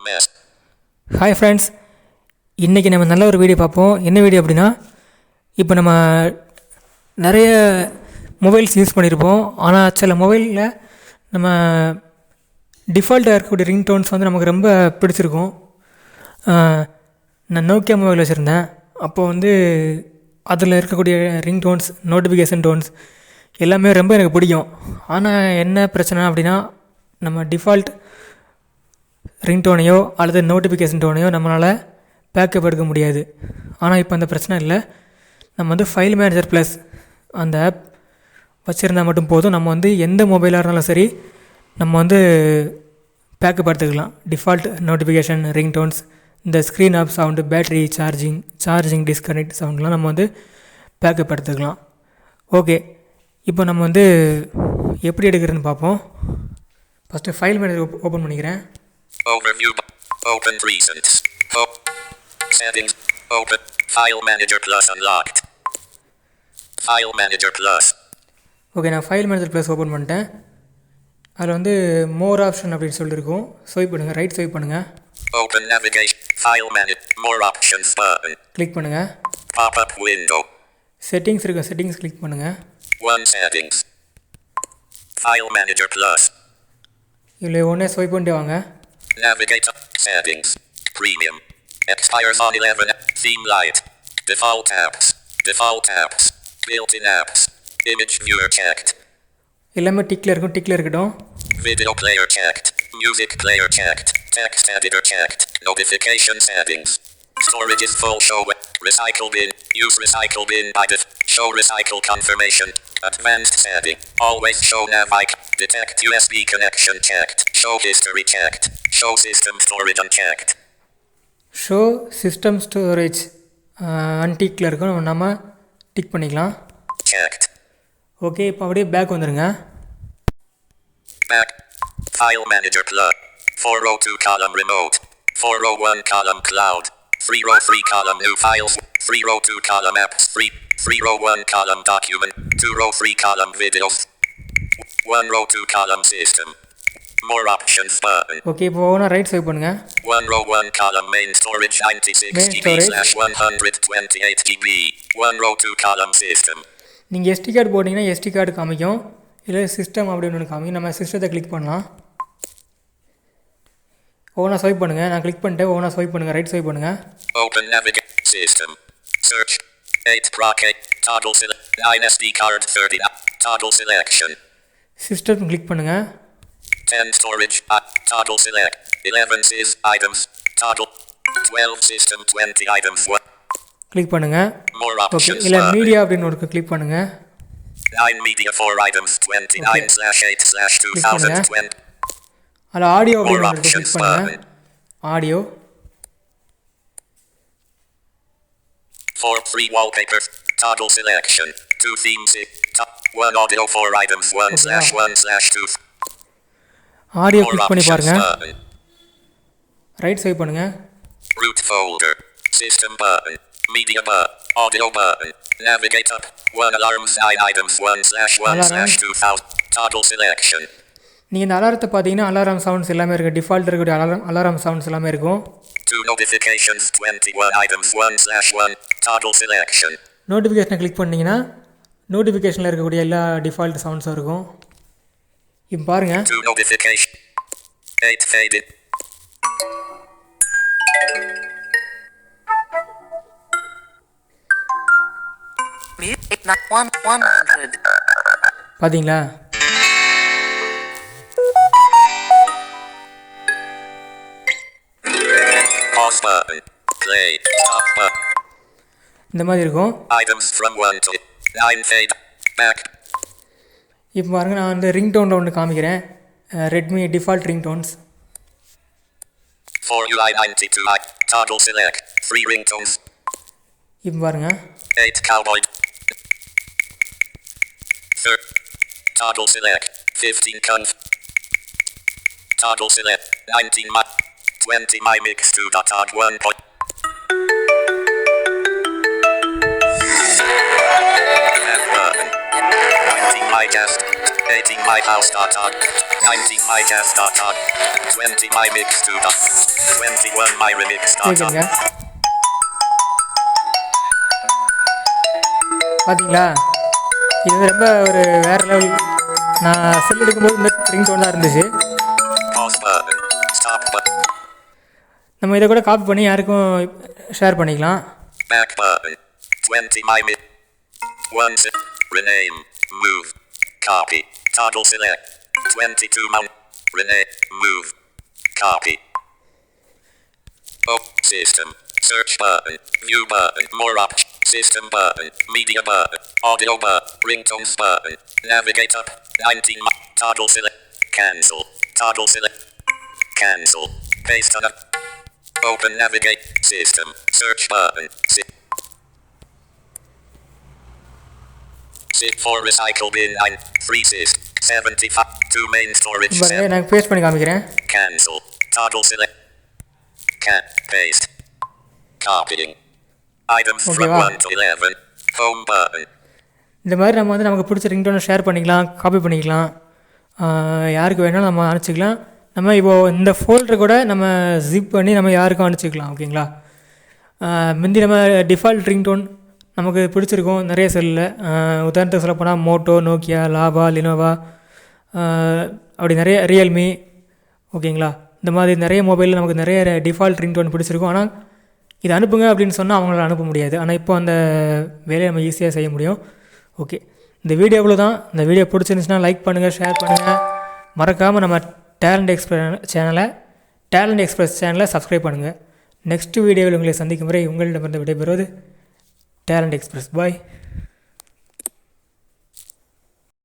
Mess. Hi friends, இன்றைக்கி நம்ம நல்ல ஒரு வீடியோ பார்ப்போம். என்ன வீடியோ அப்படின்னா, இப்போ நம்ம நிறைய மொபைல்ஸ் யூஸ் பண்ணியிருப்போம். ஆனால் சில மொபைலில் நம்ம டிஃபால்ட்டாக இருக்கக்கூடிய ரிங்டோன்ஸ் வந்து நமக்கு ரொம்ப பிடிச்சிருக்கும். நான் நோக்கியா மொபைல் வச்சுருந்தேன். அப்போது வந்து அதில் இருக்கக்கூடிய ரிங்டோன்ஸ், நோட்டிஃபிகேஷன் டோன்ஸ் எல்லாமே ரொம்ப எனக்கு பிடிக்கும். ஆனால் என்ன பிரச்சனை அப்படின்னா, நம்ம டிஃபால்ட் ரிங்டோனையோ அல்லது நோட்டிஃபிகேஷன் டோனையோ நம்மளால் பேக்கப் எடுக்க முடியாது. ஆனால் இப்போ அந்த பிரச்சனை இல்லை. நம்ம வந்து ஃபைல் மேனேஜர் ப்ளஸ் அந்த ஆப் வச்சுருந்தா மட்டும் போதும். நம்ம வந்து எந்த மொபைலாக இருந்தாலும் சரி, நம்ம வந்து பேக்கப் எடுத்துக்கலாம். டிஃபால்ட் நோட்டிஃபிகேஷன், ரிங்டோன்ஸ், இந்த screen off sound, battery charging disconnect சவுண்ட்லாம் நம்ம வந்து பேக்கப் எடுத்துக்கலாம். ஓகே, இப்போ நம்ம வந்து எப்படி எடுக்கிறதுன்னு பார்ப்போம். ஃபஸ்ட்டு ஃபைல் மேனேஜர் ஓப்பன் பண்ணிக்கிறேன். Overview. Open recents. Settings. Open. File Manager Plus unlocked. File Manager Plus. Okay, நான் ஃபைல் மேனேஜர் ப்ளஸ் ஓப்பன் பண்ணிட்டேன். அதில் வந்து மோர் ஆப்ஷன் அப்படின்னு சொல்லியிருக்கோம். ஸ்வைப் பண்ணுங்கள், ரைட் ஸ்வைப் பண்ணுங்கள். Open Navigation. File Manager. More Options button. Click பண்ணுங்கள். Pop-up window. செட்டிங்ஸ் இருக்குது, செட்டிங்ஸ் கிளிக் பண்ணுங்கள். One Settings. File Manager Plus. இதில் ஒன்றே ஸ்வைப் பண்ணிட்டு வாங்க. Navigate. Settings. Premium. Expires on 11. Theme light. Default apps. Default apps. Built-in apps. Image viewer checked. எல்லாமே டிக்கில் இருக்கும், டிக்கில் இருக்கட்டும். Video player checked. Music player checked. Text editor checked. Notification settings. Storage is full. Show recycle bin. Use recycle bin by show recycle confirmation. Advanced setting. Always show nav icon. Detect USB connection checked. Show history checked. Show system storage unchecked. Show system storage அன்டிக்கில் இருக்கும், நம்ம tick பண்ணிக்கலாம். Checked. Okay, இப்போ அப்படியே back வந்துடுங்க. Back. File Manager Plus. 402 column remote. 401 column cloud. 303 column new files. 302 column apps. 301 column document. 203 column videos. 102 column system. More options button. Okay, இப்போ ஒவ்வொன்றா right swipe பண்ணுங்கள். 101 column main storage 96 GB/128 GB. 102 column system. நீங்கள் SD card போட்டிங்கன்னா SD card காமிக்கும், இல்லை system அப்படின்னு ஒன்று காமிக்கும். நம்ம சிஸ்டத்தை கிளிக் பண்ணலாம். ஒவ்வொன்றா ஸ்வைப் பண்ணுங்கள். நான் கிளிக் பண்ணிட்டு ஒவ்வொன்றா ஸ்வைப் பண்ணுங்கள், ரைட் ஸ்வைப் பண்ணுங்கள். Open navigate system. Search 8 Proc 8 toggle select 9 SD card 30 toggle selection. System click பண்ணுங்கள். 10 storage toggle select 11 sys items toggle 12 system 20 items 1 click பண்ணுங்கள். more ஓகே, options இல்லை மீடியா அப்படின்னு ஒரு கிளிக் பண்ணுங்கள். 9 media 4 items 29/8/2020. அதில் audio அப்படின்னு ஒரு கிளிக் பண்ணுங்கள். Audio 4 free wallpapers toggle selection 2 themes 1 audio 4 items 1/1/2 audio click பண்ணி பாருங்கள், ரைட் ஸ்வைப் பண்ணுங்கள். root folder system button media button audio button navigate up 1 alarms 9 items 1/1/2000 toggle selection. நீங்கள் இந்த அலாரத்தை பார்த்தீங்கன்னா அலாரம் சவுண்ட்ஸ் எல்லாமே இருக்குது. டிஃபால்ட் இருக்கக்கூடிய அலாரம் சவுண்ட்ஸ் எல்லாமே இருக்கும். 2 notifications 21 items 1/1 toggle selection. நோட்டிஃபிகேஷனை கிளிக் பண்ணிங்கன்னா நோட்டிஃபிகேஷனில் இருக்கக்கூடிய எல்லா டிஃபால்ட் சவுண்ட்ஸும் இருக்கும். இப்போ பாருங்கள். 2 notification 8 faded. பார்த்தீங்களா? Pause button. Play. Stop button. இந்த மாதிரி இருக்கும். Items from 1 to 9 fade. Back. இப்போ பாருங்கள், நான் வந்து ரிங்டோனில் ஒன்று காமிக்கிறேன். Redmi default ringtones. 4 UI 92 toggle select 3 ringtones. இப்போ பாருங்கள். 8 cowboy. Toggle select 15 conf. Toggle select 19 my 20 my mix 2.1 point. My guest, 18 my house.on, 19 my guest.on, 20 my mix 2. one my remix. கேட்குங்க. பார்த்தீங்களா, இது வந்து ரொம்ப ஒரு வேறு லெவல். நான் செல் எடுக்கும்போது இந்த ரிங்டோன் தான் இருந்துச்சு. Pause button. Stop button. நம்ம இதை கூட காப்பி பண்ணி யாருக்கும் ஷேர் பண்ணிக்கலாம். Back button. 20 my mid. Once. Rename. Move. Copy. Toggle select. 22 mount. Rename. Move. Copy. Oh, system. Search button. View button. More options. System button. Media button. Audio button. Ringtones button. Navigate up. 19 toggle select. Cancel. Toggle select. Cancel. Paste on up. Open navigate. System. Search button. Sit for recycle bin 9. Free system. 75. 2 main storage. நான் paste பண்ணி காமிக்கிறேன். Cancel. Toggle select. Paste. Copying. Items from 1 to 11. Home button. இந்த மாதிரி நம்ம வந்து நமக்கு பிடிச்ச ரிங்டோனை share பண்ணிக்கலாம், காப்பி பண்ணிக்கலாம், யாருக்கு வேணாலும் நம்ம அனுப்பிச்சிக்கலாம். நம்ம இப்போது இந்த ஃபோல்டரை கூட நம்ம ஜிப் பண்ணி நம்ம யாருக்கும் அனுப்பிச்சிக்கலாம். ஓகேங்களா, முந்தி நம்ம டிஃபால்ட் ரிங்டோன் நமக்கு பிடிச்சிருக்கும் நிறைய செல்லில். உதாரணத்துக்கு சொல்ல போனால் மோட்டோ, நோக்கியா, லாவா, லினோவா, அப்படி நிறைய ரியல்மி. ஓகேங்களா, இந்த மாதிரி நிறைய மொபைலில் நமக்கு நிறைய டிஃபால்ட் ரிங்டோன் பிடிச்சிருக்கும். ஆனால் இதை அனுப்புங்க அப்படின்னு சொன்னால் அவங்களால அனுப்ப முடியாது. ஆனால் இப்போ அந்த வேலையை நம்ம ஈஸியாக செய்ய முடியும். ஓகே, இந்த வீடியோ இவ்வளோ தான். இந்த வீடியோ பிடிச்சிருந்துச்சுன்னா லைக் பண்ணுங்கள், ஷேர் பண்ணுங்கள். மறக்காமல் நம்ம டேலண்ட் எக்ஸ்பிரஸ் சேனலை சப்ஸ்கிரைப் பண்ணுங்கள். நெக்ஸ்ட் வீடியோவில் உங்களை சந்திக்கும் வரை உங்களிடமிருந்து விடைபெறுவது டேலண்ட் எக்ஸ்பிரஸ். பாய்.